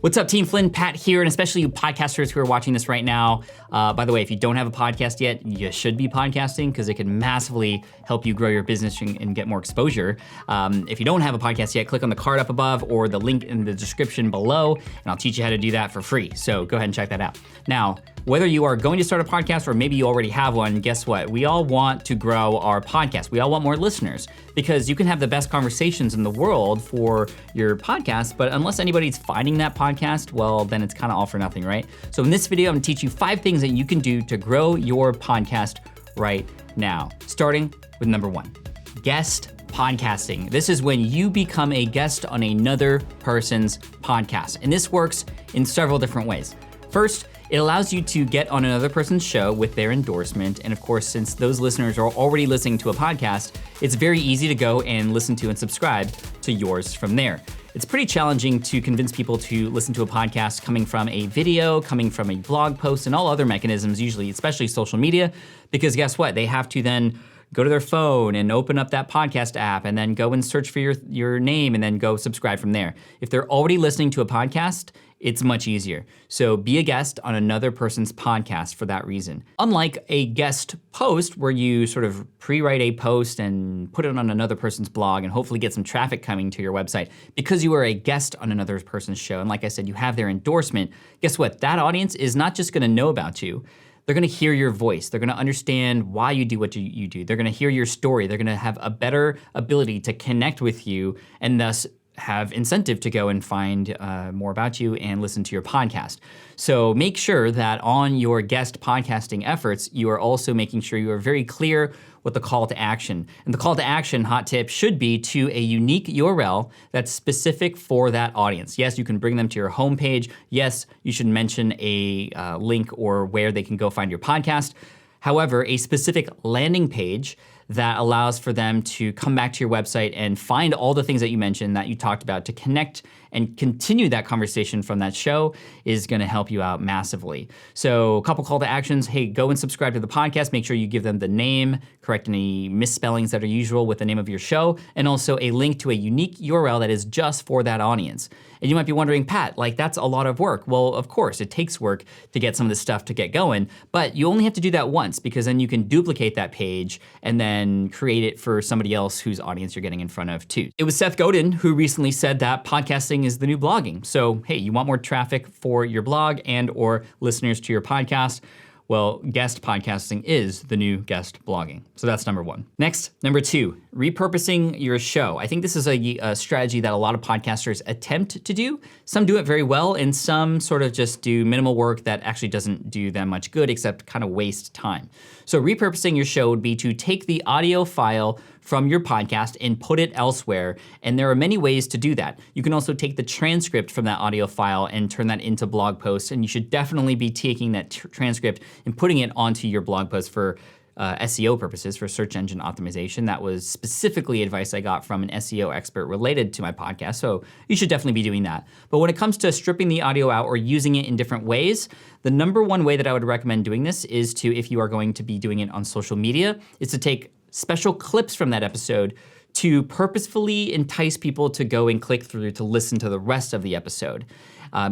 What's up, Team Flynn? Pat here, and especially you podcasters who are watching this right now. By the way, if you don't have a podcast yet, you should be podcasting because it can massively help you grow your business and get more exposure. If you don't have a podcast yet, click on the card up above or the link in the description below, and I'll teach you how to do that for free. So go ahead and check that out. Now, whether you are going to start a podcast or maybe you already have one, guess what? We all want to grow our podcast. We all want more listeners because you can have the best conversations in the world for your podcast, but unless anybody's finding that podcast, well, then it's kind of all for nothing, right? So in this video, I'm gonna teach you 5 things that you can do to grow your podcast right now. Starting with number 1, guest podcasting. This is when you become a guest on another person's podcast. And this works in several different ways. First, it allows you to get on another person's show with their endorsement. And of course, since those listeners are already listening to a podcast, it's very easy to go and listen to and subscribe to yours from there. It's pretty challenging to convince people to listen to a podcast coming from a video, coming from a blog post, and all other mechanisms, usually, especially social media, because guess what? They have to then go to their phone and open up that podcast app and then go and search for your name and then go subscribe from there. If they're already listening to a podcast, it's much easier. So be a guest on another person's podcast for that reason. Unlike a guest post where you sort of pre-write a post and put it on another person's blog and hopefully get some traffic coming to your website, because you are a guest on another person's show, and like I said, you have their endorsement, guess what? That audience is not just gonna know about you, they're gonna hear your voice. They're gonna understand why you do what you do. They're gonna hear your story. They're gonna have a better ability to connect with you and thus have incentive to go and find more about you and listen to your podcast. So make sure that on your guest podcasting efforts, you are also making sure you are very clear with the call to action. And the call to action, hot tip, should be to a unique URL that's specific for that audience. Yes, you can bring them to your homepage. Yes, you should mention a link or where they can go find your podcast. However, a specific landing page that allows for them to come back to your website and find all the things that you mentioned that you talked about to connect and continue that conversation from that show is gonna help you out massively. So a couple call to actions, hey, go and subscribe to the podcast. Make sure you give them the name, correct any misspellings that are usual with the name of your show, and also a link to a unique URL that is just for that audience. And you might be wondering, Pat, like that's a lot of work. Well, of course, it takes work to get some of this stuff to get going, but you only have to do that once because then you can duplicate that page and then create it for somebody else whose audience you're getting in front of too. It was Seth Godin who recently said that podcasting is the new blogging. So, hey, you want more traffic for your blog and or listeners to your podcast? Well, guest podcasting is the new guest blogging. So that's number 1. Next, number 2, repurposing your show. I think this is a strategy that a lot of podcasters attempt to do. Some do it very well, and some sort of just do minimal work that actually doesn't do them much good except kind of waste time. So repurposing your show would be to take the audio file from your podcast and put it elsewhere. And there are many ways to do that. You can also take the transcript from that audio file and turn that into blog posts. And you should definitely be taking that transcript and putting it onto your blog post for SEO purposes, for search engine optimization. That was specifically advice I got from an SEO expert related to my podcast, so you should definitely be doing that. But when it comes to stripping the audio out or using it in different ways, the number 1 way that I would recommend doing this is to, if you are going to be doing it on social media, is to take special clips from that episode to purposefully entice people to go and click through to listen to the rest of the episode.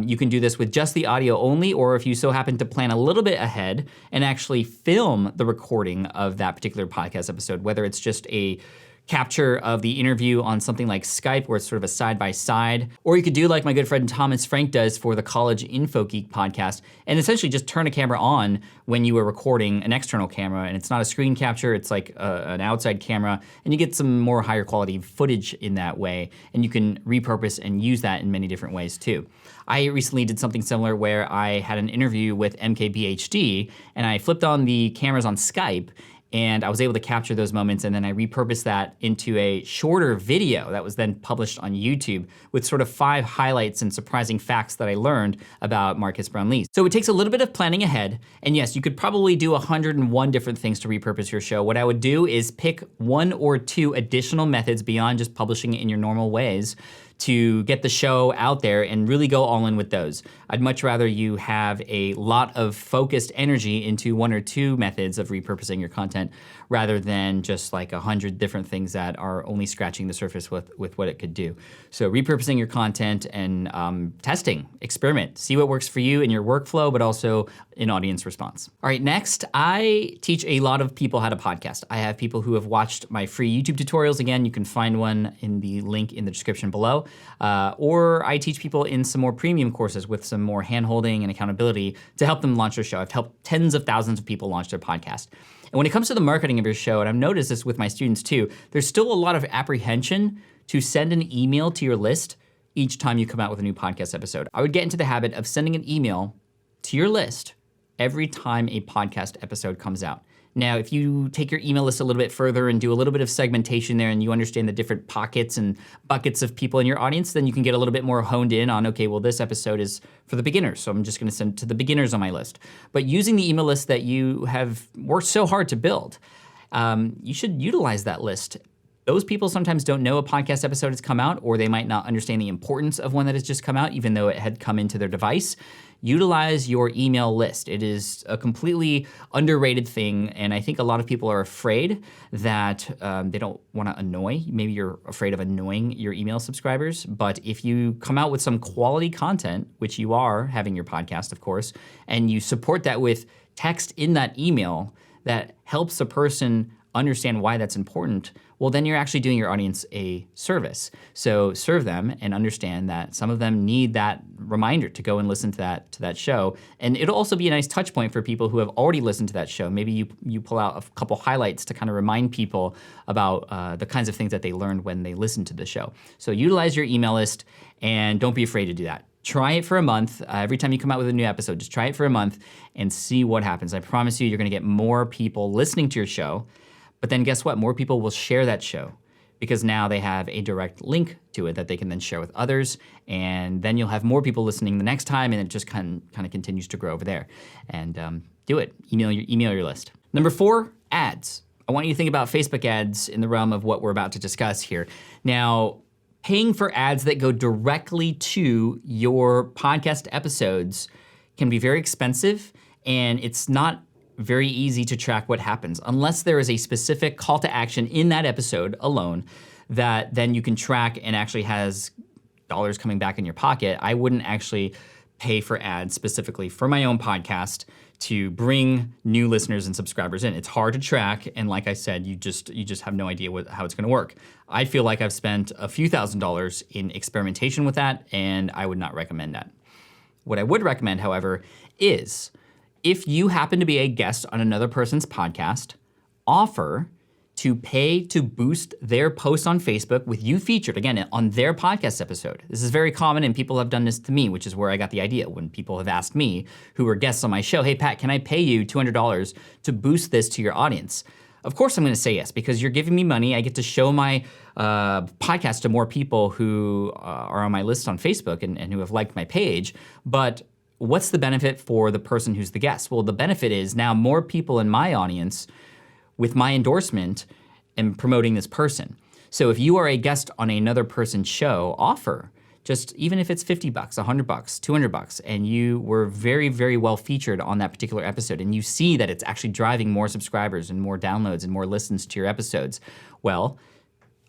You can do this with just the audio only, or if you so happen to plan a little bit ahead and actually film the recording of that particular podcast episode, whether it's just a capture of the interview on something like Skype where it's sort of a side-by-side, or you could do like my good friend Thomas Frank does for the College Info Geek podcast and essentially just turn a camera on when you are recording an external camera, and it's not a screen capture, it's like an outside camera, and you get some more higher quality footage in that way, and you can repurpose and use that in many different ways too. I recently did something similar where I had an interview with MKBHD and I flipped on the cameras on Skype and I was able to capture those moments, and then I repurposed that into a shorter video that was then published on YouTube with sort of 5 highlights and surprising facts that I learned about Marcus Brownlee. So it takes a little bit of planning ahead, and yes, you could probably do 101 different things to repurpose your show. What I would do is pick 1 or 2 additional methods beyond just publishing it in your normal ways to get the show out there and really go all in with those. I'd much rather you have a lot of focused energy into one or two methods of repurposing your content rather than just like 100 different things that are only scratching the surface with what it could do. So repurposing your content and testing, experiment, see what works for you in your workflow, but also in audience response. All right, next, I teach a lot of people how to podcast. I have people who have watched my free YouTube tutorials. Again, you can find one in the link in the description below. Or I teach people in some more premium courses with some more hand-holding and accountability to help them launch their show. I've helped tens of thousands of people launch their podcast. And when it comes to the marketing of your show, and I've noticed this with my students too, there's still a lot of apprehension to send an email to your list each time you come out with a new podcast episode. I would get into the habit of sending an email to your list every time a podcast episode comes out. Now, if you take your email list a little bit further and do a little bit of segmentation there and you understand the different pockets and buckets of people in your audience, then you can get a little bit more honed in on, okay, well, this episode is for the beginners, so I'm just gonna send it to the beginners on my list. But using the email list that you have worked so hard to build, you should utilize that list. Those people sometimes don't know a podcast episode has come out, or they might not understand the importance of one that has just come out, even though it had come into their device. Utilize your email list. It is a completely underrated thing, and I think a lot of people are afraid that they don't want to annoy. Maybe you're afraid of annoying your email subscribers, but if you come out with some quality content, which you are having your podcast, of course, and you support that with text in that email that helps a person understand why that's important, well, then you're actually doing your audience a service. So serve them and understand that some of them need that reminder to go and listen to that show. And it'll also be a nice touch point for people who have already listened to that show. Maybe you pull out a couple highlights to kind of remind people about the kinds of things that they learned when they listened to the show. So utilize your email list and don't be afraid to do that. Try it for a month. Every time you come out with a new episode, just try it for a month and see what happens. I promise you, you're gonna get more people listening to your show. But then guess what? More people will share that show because now they have a direct link to it that they can then share with others, and then you'll have more people listening the next time, and it just kind of continues to grow over there. And do it. Email your list. Number 4, ads. I want you to think about Facebook ads in the realm of what we're about to discuss here. Now, paying for ads that go directly to your podcast episodes can be very expensive, and it's not very easy to track what happens unless there is a specific call to action in that episode alone that then you can track and actually has dollars coming back in your pocket. I wouldn't actually pay for ads specifically for my own podcast to bring new listeners and subscribers in. It's hard to track, and like I said, you just have no idea how it's gonna work. I feel like I've spent a few $1,000s in experimentation with that, and I would not recommend that. What I would recommend, however, is if you happen to be a guest on another person's podcast, offer to pay to boost their post on Facebook with you featured, again, on their podcast episode. This is very common, and people have done this to me, which is where I got the idea. When people have asked me, who are guests on my show, hey, Pat, can I pay you $200 to boost this to your audience? Of course I'm gonna say yes, because you're giving me money. I get to show my podcast to more people who are on my list on Facebook and who have liked my page, but what's the benefit for the person who's the guest? Well, the benefit is now more people in my audience with my endorsement and promoting this person. So if you are a guest on another person's show, offer, just even if it's $50, $100, $200, and you were very, very well featured on that particular episode, and you see that it's actually driving more subscribers and more downloads and more listens to your episodes, well,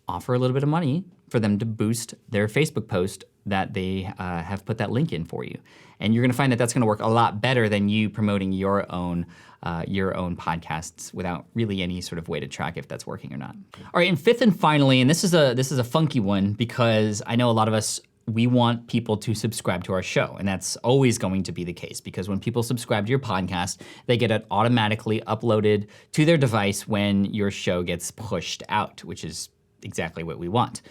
offer a little bit of money for them to boost their Facebook post that they have put that link in for you. And you're gonna find that that's gonna work a lot better than you promoting your own podcasts without really any sort of way to track if that's working or not. All right, and 5th and finally, and this is a funky one because I know a lot of us, we want people to subscribe to our show, and that's always going to be the case because when people subscribe to your podcast, they get it automatically uploaded to their device when your show gets pushed out, which is exactly what we want.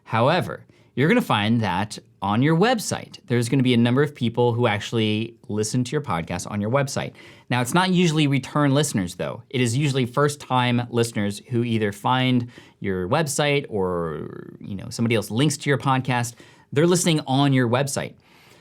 However, you're gonna find that on your website, there's gonna be a number of people who actually listen to your podcast on your website. Now, it's not usually return listeners though. It is usually first-time listeners who either find your website or somebody else links to your podcast. They're listening on your website.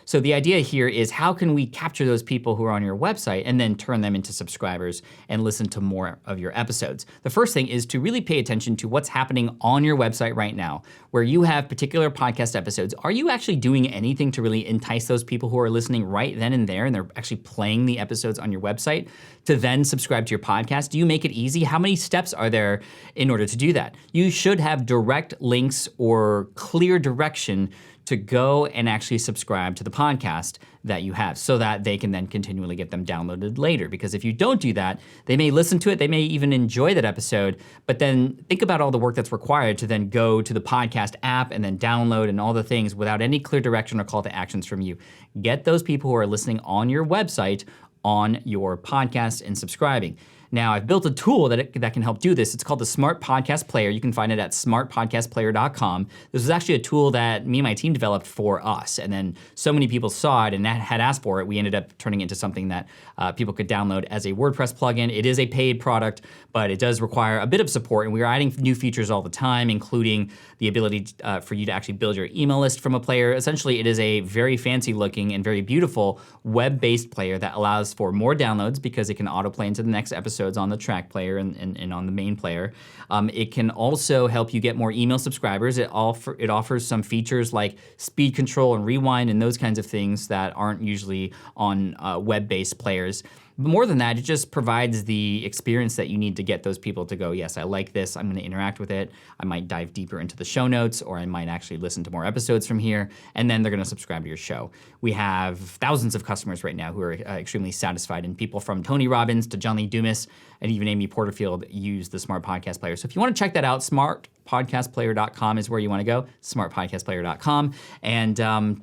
So the idea here is, how can we capture those people who are on your website and then turn them into subscribers and listen to more of your episodes? The first thing is to really pay attention to what's happening on your website right now. Where you have particular podcast episodes, are you actually doing anything to really entice those people who are listening right then and there, and they're actually playing the episodes on your website to then subscribe to your podcast? Do you make it easy? How many steps are there in order to do that? You should have direct links or clear direction to go and actually subscribe to the podcast that you have, so that they can then continually get them downloaded later. Because if you don't do that, they may listen to it, they may even enjoy that episode, but then think about all the work that's required to then go to the podcast app and then download and all the things without any clear direction or call to actions from you. Get those people who are listening on your website on your podcast and subscribing. Now, I've built a tool that can help do this. It's called the Smart Podcast Player. You can find it at smartpodcastplayer.com. This was actually a tool that me and my team developed for us, and then so many people saw it and had asked for it, we ended up turning it into something that people could download as a WordPress plugin. It is a paid product, but it does require a bit of support, and we are adding new features all the time, including the ability for you to actually build your email list from a player. Essentially, it is a very fancy-looking and very beautiful web-based player that allows for more downloads because it can autoplay into the next episode on the track player and on the main player. It can also help you get more email subscribers. It offers some features like speed control and rewind and those kinds of things that aren't usually on web-based players. But more than that, it just provides the experience that you need to get those people to go, yes, I like this, I'm gonna interact with it, I might dive deeper into the show notes, or I might actually listen to more episodes from here, and then they're gonna subscribe to your show. We have thousands of customers right now who are extremely satisfied, and people from Tony Robbins to John Lee Dumas and even Amy Porterfield use the Smart Podcast Player. So if you wanna check that out, smartpodcastplayer.com is where you wanna go, smartpodcastplayer.com, and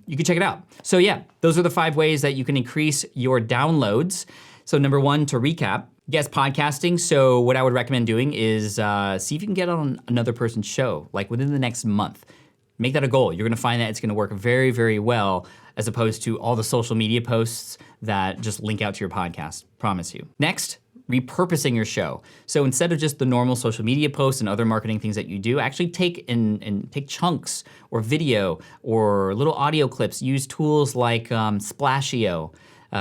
you can check it out. So yeah, those are the 5 ways that you can increase your downloads. So number 1, to recap, guest podcasting. So what I would recommend doing is see if you can get on another person's show, like within the next month. Make that a goal. You're gonna find that it's gonna work very, very well, as opposed to all the social media posts that just link out to your podcast, promise you. Next, repurposing your show. So instead of just the normal social media posts and other marketing things that you do, actually take chunks or video or little audio clips. Use tools like Splashio,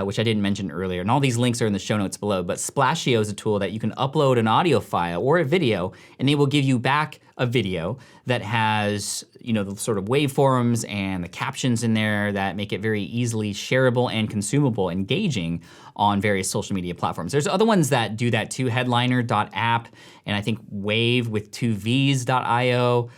which I didn't mention earlier. And all these links are in the show notes below. But Splashio is a tool that you can upload an audio file or a video, and it will give you back a video that has, the sort of waveforms and the captions in there that make it very easily shareable and consumable, engaging on various social media platforms. There's other ones that do that too, headliner.app, and I think wave with 2vs.io.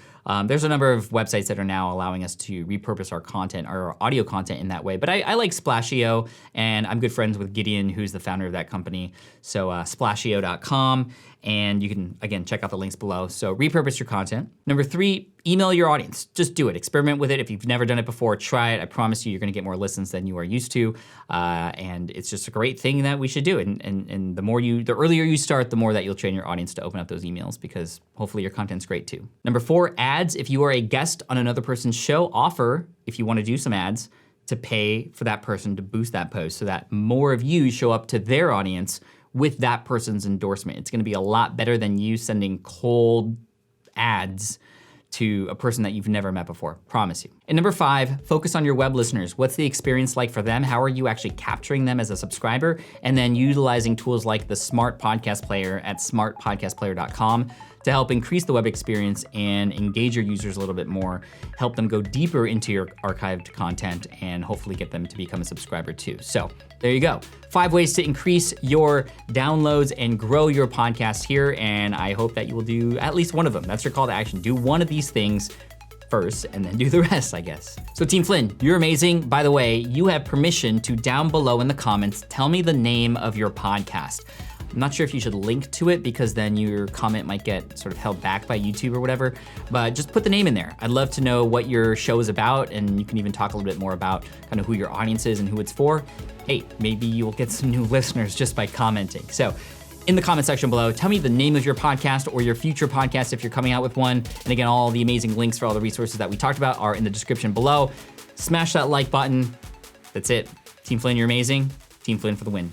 There's a number of websites that are now allowing us to repurpose our content, our audio content in that way. But I like Splashio, and I'm good friends with Gideon, who's the founder of that company. So splashio.com, and you can, again, check out the links below. So repurpose your content. Number 3, email your audience. Just do it. Experiment with it. If you've never done it before, try it. I promise you, you're gonna get more listens than you are used to. And it's just a great thing that we should do. And the earlier you start, the more that you'll train your audience to open up those emails, because hopefully your content's great too. Number 4, ads. If you are a guest on another person's show, offer, if you wanna do some ads, to pay for that person to boost that post so that more of you show up to their audience with that person's endorsement. It's gonna be a lot better than you sending cold ads to a person that you've never met before, promise you. And number 5, focus on your web listeners. What's the experience like for them? How are you actually capturing them as a subscriber? And then utilizing tools like the Smart Podcast Player at smartpodcastplayer.com to help increase the web experience and engage your users a little bit more, help them go deeper into your archived content, and hopefully get them to become a subscriber too. So there you go. 5 ways to increase your downloads and grow your podcast here, and I hope that you will do at least one of them. That's your call to action. Do one of these things first and then do the rest, I guess. So Team Flynn, you're amazing. By the way, you have permission to, down below in the comments, tell me the name of your podcast. I'm not sure if you should link to it, because then your comment might get sort of held back by YouTube or whatever, but just put the name in there. I'd love to know what your show is about, and you can even talk a little bit more about kind of who your audience is and who it's for. Hey, maybe you'll get some new listeners just by commenting. So in the comment section below, tell me the name of your podcast or your future podcast if you're coming out with one. And again, all the amazing links for all the resources that we talked about are in the description below. Smash that like button. That's it. Team Flynn, you're amazing. Team Flynn for the win.